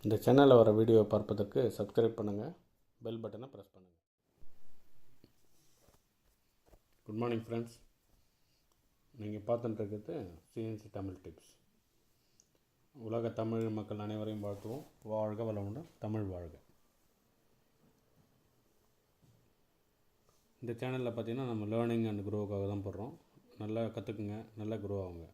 இந்த சேனலில் வர வீடியோவை பார்ப்பதற்கு சப்ஸ்கிரைப் பண்ணுங்கள், பெல் பட்டனை ப்ரெஸ் பண்ணுங்கள். Good morning friends. நீங்கள் பார்த்துட்டு இருக்கிறது சிஎன்சி தமிழ் டிப்ஸ். உலக தமிழ் மக்கள் அனைவரையும் வாழ்த்துவோம். வாழ்க வளமுடன், தமிழ் வாழ்க. இந்த சேனலில் பார்த்திங்கன்னா நம்ம லேர்னிங் அண்ட் க்ரோவுக்காக தான் போடுறோம். நல்லா கற்றுக்குங்க, நல்லா க்ரோ ஆகுங்க.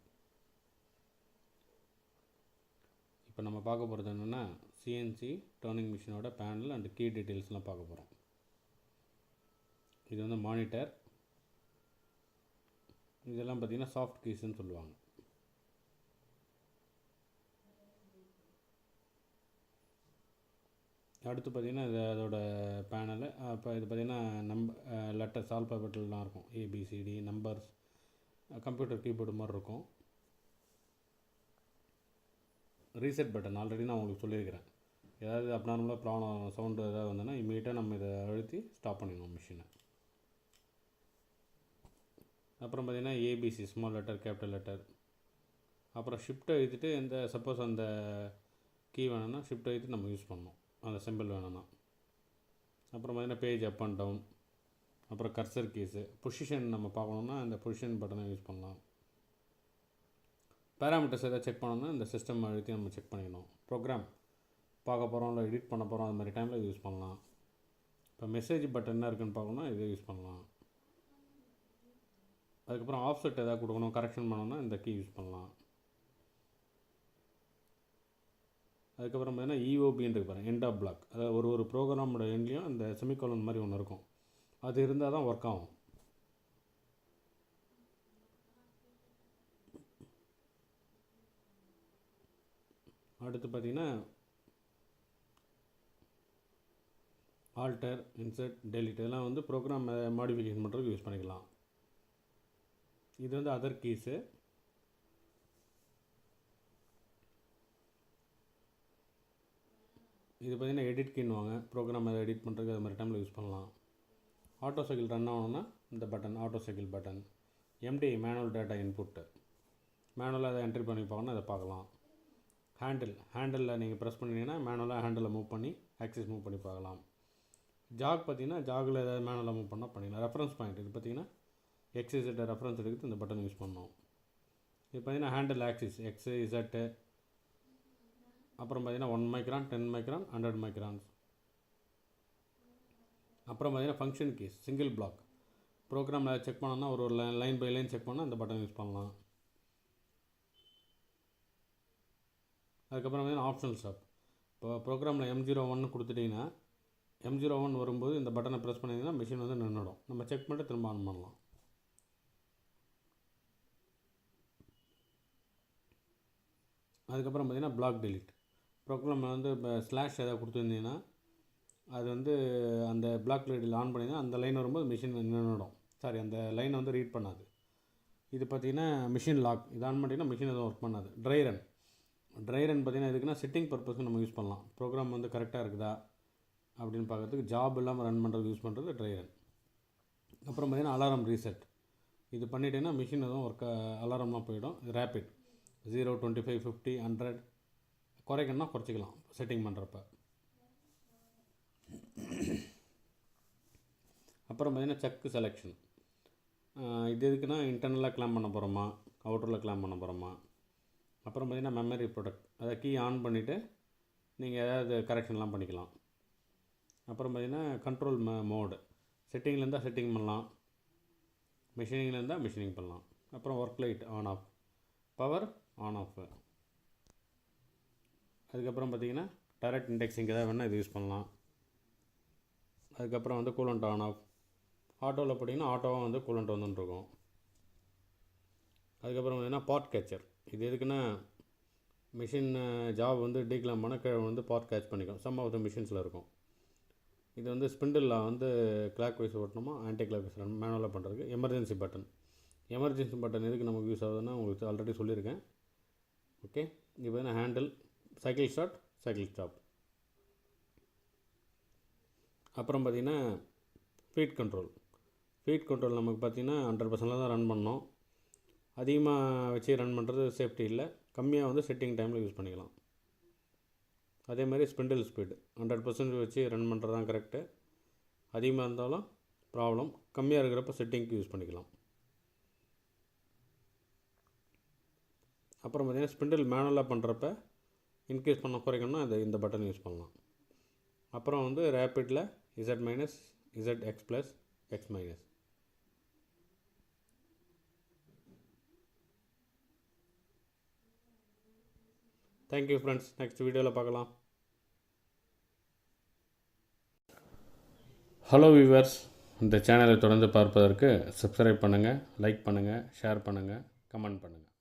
இப்போ நம்ம பார்க்க போகிறது என்னென்னா சிஎன்சி டர்னிங் மிஷினோட பேனல் அண்ட் கீ டீட்டெயில்ஸ்லாம் பார்க்க போகிறோம். இது வந்து மானிட்டர். இதெல்லாம் பார்த்திங்கன்னா சாஃப்ட் கீஸ்ன்னு சொல்லுவாங்க. அடுத்து பார்த்திங்கன்னா இது அதோட பேனலு. இப்போ இது பார்த்திங்கன்னா லெட்டர்ஸ் ஆல்பாபெட்டெல்லாம் இருக்கும், ஏபிசிடி நம்பர்ஸ், கம்ப்யூட்டர் கீபோர்டு மாதிரி இருக்கும். ரீசெட் பட்டன் ஆல்ரெடி நான் உங்களுக்கு சொல்லியிருக்கிறேன். ஏதாவது அப்நார்மலாக ப்ராப்ளம் சவுண்டு ஏதாவது வந்தோன்னா இமீடியட்டாக நம்ம இதை அழுத்தி ஸ்டாப் பண்ணிடணும் மிஷினை. அப்புறம் பார்த்திங்கன்னா ABC, small letter, capital letter. அப்புறம் ஷிஃப்ட் அழுத்திட்டு சப்போஸ் அந்த கீ வேணும்னா ஷிஃப்ட் அழுத்திட்டு நம்ம யூஸ் பண்ணணும், அந்த சிம்பிள் வேணும்னா. அப்புறம் பார்த்திங்கன்னா பேஜ் அப் அண்ட் டவுன். அப்புறம் கர்சர் கீஸு, பொசிஷன் நம்ம பார்க்கணுன்னா இந்த பொசிஷன் பட்டனை யூஸ் பண்ணலாம். பேராமீட்டர்ஸ் எதாவது செக் பண்ணோன்னா இந்த சிஸ்டம் அழுத்தி நம்ம செக் பண்ணிக்கணும். ப்ரோக்ராம் பார்க்க போகிறோம், இல்லை எடிட் பண்ண போகிறோம், அது மாதிரி டைமில் இது யூஸ் பண்ணலாம். இப்போ மெசேஜ் பட்டன் என்ன இருக்குதுன்னு பார்க்கணுன்னா இதை யூஸ் பண்ணலாம். அதுக்கப்புறம் ஆஃப்செட் எதாவது கொடுக்கணும், கரெக்ஷன் பண்ணோன்னா இந்த கீ யூஸ் பண்ணலாம். அதுக்கப்புறம் பார்த்தீங்கன்னா இஓபின்னு இருக்கு பாருங்கள், எண்ட் ஆஃப் பிளாக். அதாவது ஒரு ப்ரோக்ராமோட எண்ட்லேயும் இந்த செமிகோலன் மாதிரி ஒன்று இருக்கும், அது இருந்தால் தான் ஒர்க் ஆகும். அடுத்து பார்த்திங்கன்னா ஆல்டர், இன்சர்ட், டெலிட் இதெல்லாம் வந்து ப்ரோக்ராம் மாடிஃபிகேஷன் பண்ணுறதுக்கு யூஸ் பண்ணிக்கலாம். இது வந்து அதர் கீஸு. இது பார்த்திங்கன்னா எடிட் கீன்னுவாங்க, ப்ரோக்ராம் அதை எடிட் பண்ணுறதுக்கு அது மாதிரி டைமில் யூஸ் பண்ணலாம். ஆட்டோ சைக்கிள் ரன் ஆகணுன்னா இந்த button auto cycle button. MD manual data input, மேனுவலாக அதை என்ட்ரி பண்ணி பார்க்கணும், அதை பார்க்கலாம். ஹேண்டிலில் நீங்கள் ப்ரெஸ் பண்ணிங்கன்னா மேனுவலாக ஹேண்டிலை மூவ் பண்ணி ஆக்சிஸ் மூவ் பண்ணி பார்க்கலாம். ஜாக் பார்த்திங்கன்னா ஜாகில் ஏதாவது மேனுவலாக மூவ் பண்ணால் பண்ணிக்கலாம். ரெஃபரன்ஸ் பாயிண்ட், இது பார்த்திங்கன்னா எக்ஸிசெட்டை ரெஃபரன்ஸ் எடுத்து இந்த பட்டன் யூஸ் பண்ணணும். இது பார்த்திங்கன்னா ஹேண்டில் ஆக்சிஸ் எக்ஸ் இசட்டு. அப்புறம் பார்த்திங்கன்னா 1 மைக்ரான், 10 மைக்ரான், 100 மைக்ரான்ஸ். அப்புறம் பார்த்திங்கன்னா ஃபங்க்ஷன் கீஸ், சிங்கிள் பிளாக். ப்ரோக்ராமில் செக் பண்ணோன்னா ஒரு லைன் பை லைன் செக் பண்ணால் இந்த பட்டன் யூஸ் பண்ணலாம். அதுக்கப்புறம் பார்த்திங்கன்னா ஆப்ஷனல் ஸ்டாப். இப்போ ப்ரோக்ராமில் M01 கொடுத்துட்டிங்கன்னா M01 வரும்போது இந்த பட்டனை ப்ரெஸ் பண்ணிங்கன்னா மிஷின் வந்து நின்றுடும். நம்ம செக் பண்ணிட்டு திரும்ப ஆன் பண்ணலாம். அதுக்கப்புறம் பார்த்திங்கன்னா பிளாக் டெலிட். ப்ரோக்ராமில் வந்து இப்போ ஸ்லாஷ் எதாவது கொடுத்துருந்தீங்கன்னா அது வந்து அந்த பிளாக் டெலிட்டில் ஆன் பண்ணிங்கன்னா அந்த லைன் வரும்போது மிஷின் நின்றுடும். சாரி, அந்த லைனை வந்து ரீட் பண்ணாது. இது பார்த்திங்கன்னா மிஷின் லாக். இது ஆன் பண்ணிங்கன்னா மிஷின் எதுவும் ஒர்க் பண்ணாது. ட்ரை ரன் பார்த்திங்கன்னா எதுக்குன்னா செட்டிங் பர்பஸ்க்கு நம்ம யூஸ் பண்ணலாம். ப்ரோக்ராம் வந்து கரெக்டாக இருக்குதா அப்படின்னு பார்க்குறதுக்கு, ஜாப் இல்லாமல் ரன் பண்ணுறதுக்கு யூஸ் பண்ணுறது ட்ரை ரன். அப்புறம் பார்த்திங்கன்னா அலாரம் ரீசெட். இது பண்ணிட்டேன்னா மிஷின் எதுவும் அலாரம்லாம் போயிடும். ரேப்பிட் 0, 25, 50, 100 குறைக்கணும்னா குறைச்சிக்கலாம் செட்டிங் பண்ணுறப்ப. அப்புறம் பார்த்திங்கன்னா செக் செலெக்ஷன். இது எதுக்குன்னா இன்டர்னலாக கிளாம் பண்ண போகிறோமா, அவுட்டரில் கிளாம் பண்ண போகிறோமா. அப்புறம் பார்த்திங்கன்னா மெமரி ப்ரொடக்ட், அதை கீ ஆன் பண்ணிவிட்டு நீங்கள் ஏதாவது கரெக்ஷன்லாம் பண்ணிக்கலாம். அப்புறம் பார்த்திங்கன்னா கண்ட்ரோல் மோடு, செட்டிங்கில் இருந்தால் செட்டிங் பண்ணலாம், மிஷினிங்கில் இருந்தால் மிஷினிங் பண்ணலாம். அப்புறம் work light on off, power on off. அதுக்கப்புறம் பார்த்திங்கன்னா டைரக்ட் இண்டெக்ஸிங் ஏதாவது வேணால் இது யூஸ் பண்ணலாம். அதுக்கப்புறம் வந்து கூலண்ட் ஆன் ஆஃப். ஆட்டோவில் போட்டிங்கன்னா ஆட்டோவாக வந்து கூலண்ட் வந்துட்டுருக்கும். அதுக்கப்புறம் பார்த்திங்கன்னா பார்ட் கேச்சர். இது எதுக்குன்னா மிஷின் ஜாப் வந்து டீக்ளாம் பண்ண கீழே வந்து பார்ட் கேட்ச் பண்ணிக்கும். சம் ஆஃப் த மிஷின்ஸில் இருக்கும். இது வந்து ஸ்பிண்டில் வந்து கிளாக் வைஸ் ஓட்டணுமா, ஆன்டி கிளாக் வைஸ் மேனுவலாக பண்ணுறதுக்கு. எமர்ஜென்சி பட்டன் எதுக்கு நமக்கு யூஸ் ஆகுதுன்னா உங்களுக்கு ஆல்ரெடி சொல்லியிருக்கேன். ஓகே, இப்போ வந்து handle, cycle start, cycle stop. அப்புறம் பார்த்திங்கன்னா ஃபீட் கண்ட்ரோல் நமக்கு பார்த்திங்கன்னா 100% தான் ரன் பண்ணோம். அதிகமாக வச்சு ரன் பண்ணுறது சேஃப்டி இல்லை. கம்மியாக வந்து செட்டிங் டைமில் யூஸ் பண்ணிக்கலாம். அதே மாதிரி ஸ்பிண்டில் ஸ்பீடு 100% வச்சு ரன் பண்ணுறது தான் கரெக்டு. அதிகமாக இருந்தாலும் ப்ராப்ளம், கம்மியாக இருக்கிறப்ப செட்டிங்க்கு யூஸ் பண்ணிக்கலாம். அப்புறம் பார்த்திங்கன்னா ஸ்பிண்டில் மேனுவலாக பண்ணுறப்ப இன்க்ரீஸ் பண்ண குறைக்கணும்னா இந்த பட்டன் யூஸ் பண்ணலாம். அப்புறம் வந்து ரேப்பிடில் Z minus ZX plus X minus. Thank you friends, next வீடியோவில் பார்க்கலாம். ஹலோ வியூவர்ஸ், இந்த சேனலை தொடர்ந்து பார்ப்பதற்கு சப்ஸ்கிரைப் பண்ணுங்கள், லைக் பண்ணுங்கள், ஷேர் பண்ணுங்கள், கமெண்ட் பண்ணுங்கள்.